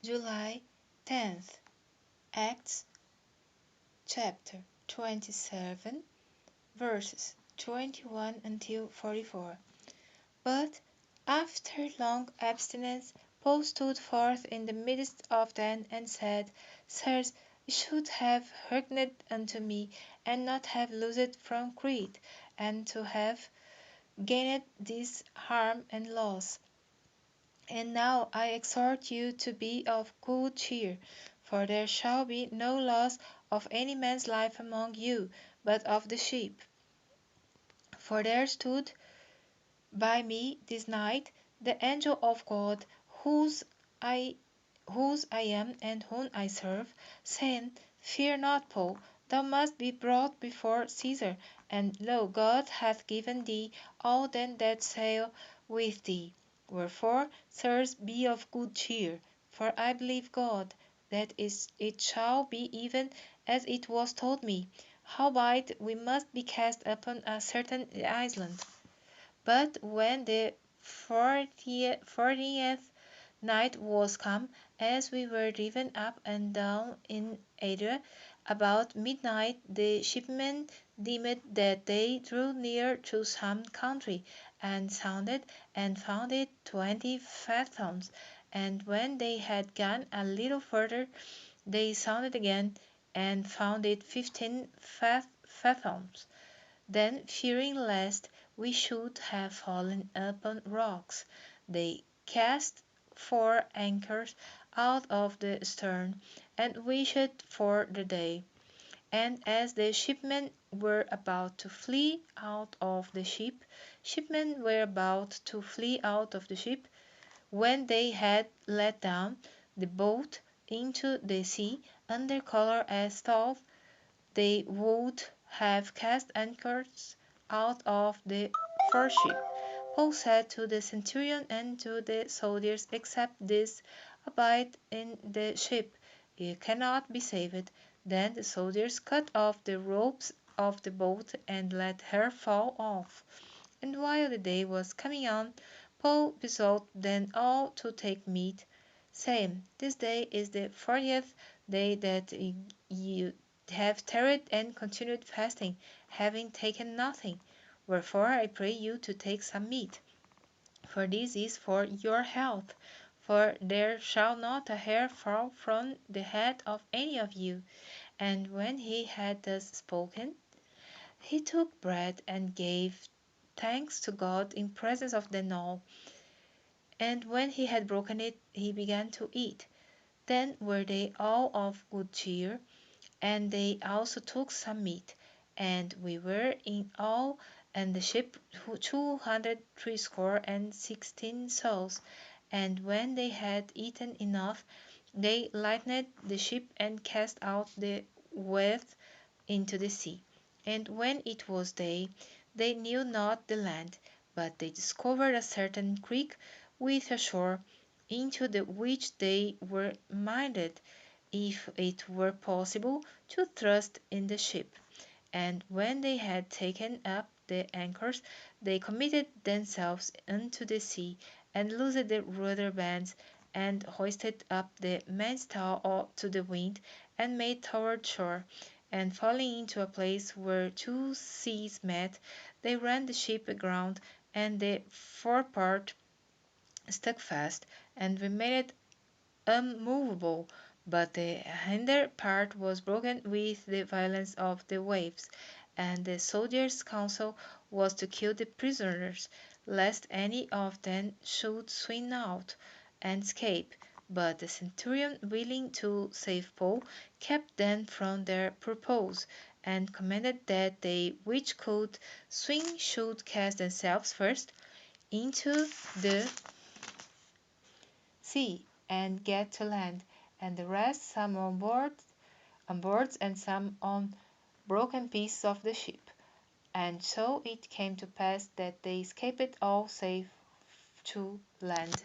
July 10th. Acts chapter 27, verses 21 until 44. But after long abstinence, Paul stood forth in the midst of them and said, Sirs, ye should have hearkened unto me, and not have loosed from Crete, and to have gained this harm and loss. And now I exhort you to be of good cheer, for there shall be no loss of any man's life among you, but of the sheep. For there stood by me this night the angel of God, I whose I am and whom I serve, saying, Fear not, Paul, thou must be brought before Caesar, and lo, God hath given thee all them that sail with thee. Wherefore, sirs, be of good cheer, for I believe God, that it shall be even as it was told me. Howbeit we must be cast upon a certain island. But when the 40th night was come, as we were driven up and down in Adria, about midnight the shipmen deemed that they drew near to some country, and sounded, and found it 20 fathoms. And when they had gone a little further, they sounded again, and found it 15 fathoms. Then, fearing lest we should have fallen upon rocks, they cast 4 anchors out of the stern, and wished for the day. And as the shipmen were about to flee out of the ship, when they had let down the boat into the sea, under colour as though they would have cast anchors out of the first ship. Paul said to the centurion and to the soldiers, Except this abide in the ship, ye cannot be saved. Then the soldiers cut off the ropes of the boat and let her fall off. And while the day was coming on, Paul besought them all to take meat, saying, This day is the 40th day that ye have tarried and continued fasting, having taken nothing. Wherefore I pray you to take some meat, for this is for your health. For there shall not a hair fall from the head of any of you. And when he had thus spoken, he took bread and gave thanks to God in presence of them all. And when he had broken it, he began to eat. Then were they all of good cheer, and they also took some meat. And we were in all and the ship 216 souls. And when they had eaten enough, they lightened the ship and cast out the wealth into the sea. And when it was day, they knew not the land, but they discovered a certain creek with a shore, into the which they were minded, if it were possible, to thrust in the ship. And when they had taken up the anchors, they committed themselves unto the sea, and loosed the rudder bands, and hoisted up the mainsail to the wind, and made toward shore. And falling into a place where two seas met, they ran the ship aground, and the forepart stuck fast, and remained unmovable, but the hinder part was broken with the violence of the waves. And the soldiers' counsel was to kill the prisoners, lest any of them should swim out and escape. But the centurion, willing to save Paul, kept them from their purpose, and commanded that they which could swim should cast themselves first into the sea and get to land, and the rest some on boards and some on broken pieces of the ship. And so it came to pass that they escaped all safe to land.